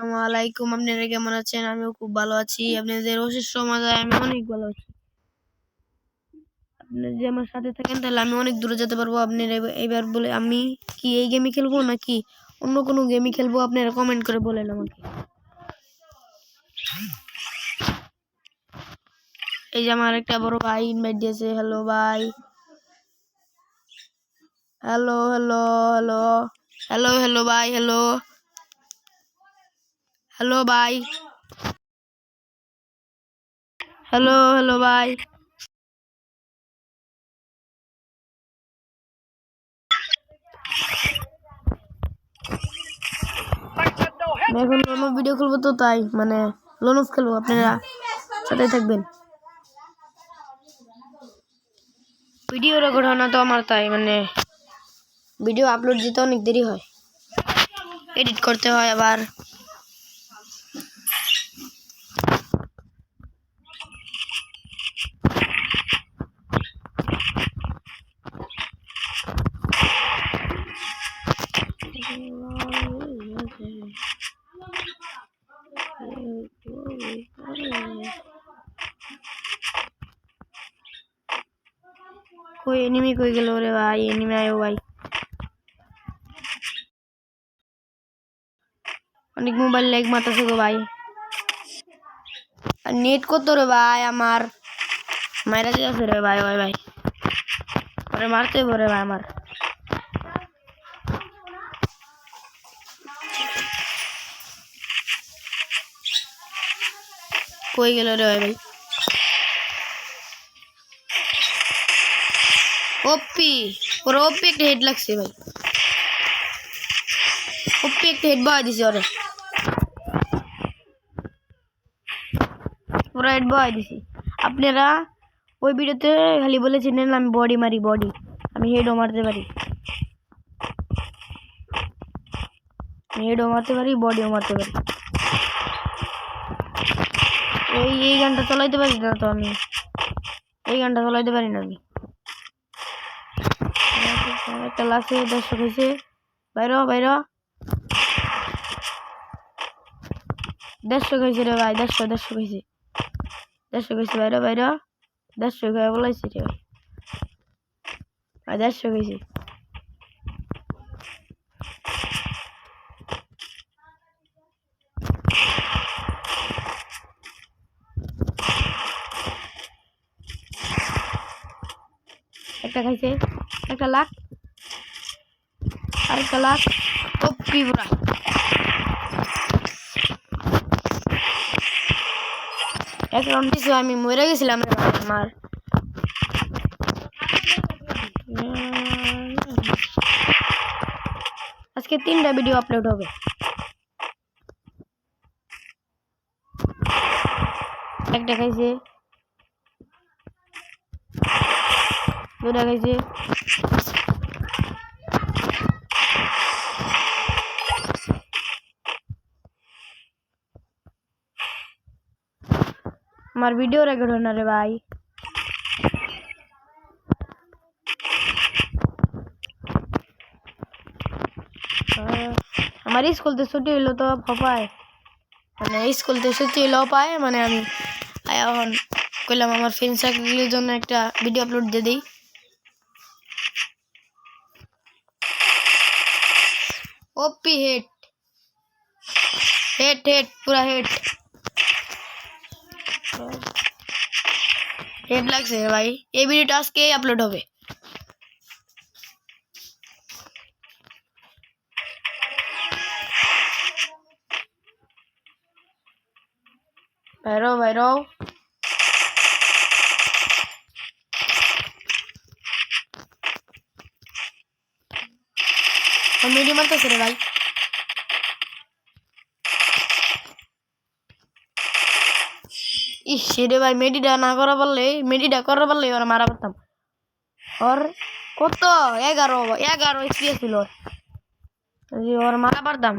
আসসালামু আলাইকুম। আপনারা কেমন আছেন? আমিও খুব ভালো আছি। আপনাদের অশেষ সমাদয় আমি অনেক ভালো আছি। আপনি যদি আমার সাথে থাকেন তাহলে আমি অনেক দূরে যেতে পারবো। আপনারা এবার বলে আমি কি এই গেমই খেলবো নাকি অন্য কোনো গেমই খেলবো, আপনারা কমেন্ট করে বলেন আমাকে। এই যে আমার একটা বড় ভাই ইনভাইট দিয়েছে। হ্যালো ভাই, hello hello hello hello hello ভাই, হ্যালো হ্যালো ভাই, হ্যালো হ্যালো ভাই। এখন লোনো ভিডিও খুলবো তো তাই মানে লোনস খেলবো, আপনারা সাথে থাকবেন। ভিডিও রেকর্ড হয় না তো আমার, তাই মানে ভিডিও আপলোড দিতে অনেক দেরি হয়, এডিট করতে হয় আবার। कोई एनिमी कोई गेलो रे भाई, एनिमी आयो भाई। অনেক মোবাইল ল্যাগ মারতেছে গো ভাই। আর নেট কত রে ভাই আমার, মাইরা যাচ্ছে রে ভাই। ভাই ভাই পরে মারতে পরে ভাই আমার। কই গেল রে ভাই ভাই। ওপি ওর ওপি একটা হেড লাগছে ভাই, ওপি একটা হেড বয় দিছে ওরে, পুরো হেড বয় দিছি। আপনারা ওই ভিডিওতে খালি বলেছিলেন আমি বডি মারি, বডি আমি হেডও মারতে পারি, হেডও মারতে পারি, বডিও মারতে পারি। এই গানটা চালাইতে পারি না তো আমি, এই গানটা চালাইতে পারি না আমি। একটা লাগছে, দর্শক হয়েছে, বাইর বাইর, দর্শক হয়েছে রে ভাই, দর্শক হয়েছে, দর্শক হয়েছে, বাইর বাইর, দর্শক হয়ে বলাইছে রে ভাই, দর্শক হয়েছে। একটা খাইছে, একটা লাখ, আরেকটা লাখ, ওপি পুরা। এক রাউন্ড দিছো, আমি মরে গেছিলাম রে ভাই আমার। আজকে 3টা ভিডিও আপলোড হবে। একটা খাইছে, দুটা খাইছে, আমার ভিডিও রেকর্ড হয় না রে ভাই। আমার স্কুল থেকে ছুটি হইলো তো পায়, মানে স্কুল থেকে ছুটি হইলেও পায়, মানে আমি এখন কইলাম আমার ফ্রেন্ড সার্কেলের জন্য একটা ভিডিও আপলোড দিয়ে দিই। ওপি হেড, হেড হেড পুরা হেড, হেড লাগছে ভাই। এই ভিডিওটা আজকে আপলোড হবে। বাইরো বাইরো, মিডিয়াম মারতেছে রে ভাই। ইস রে ভাই, মেডিটা না করা পারলে, মেডিটা করা পারলে ওরা মারা পারতাম। ওর কত 11 এক্সপিএস ছিল, ওর মারা পারতাম।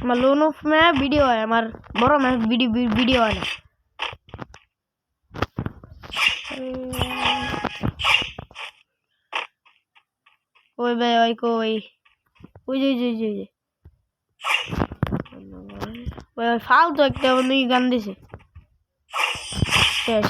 আমার লোন অফ में वीडियो है, हमार बड़ो में वीडियो है ना। কই ভাই ওই কই ওই যে ওই ফালতু একটা বন্ধু গান দিছে শেষ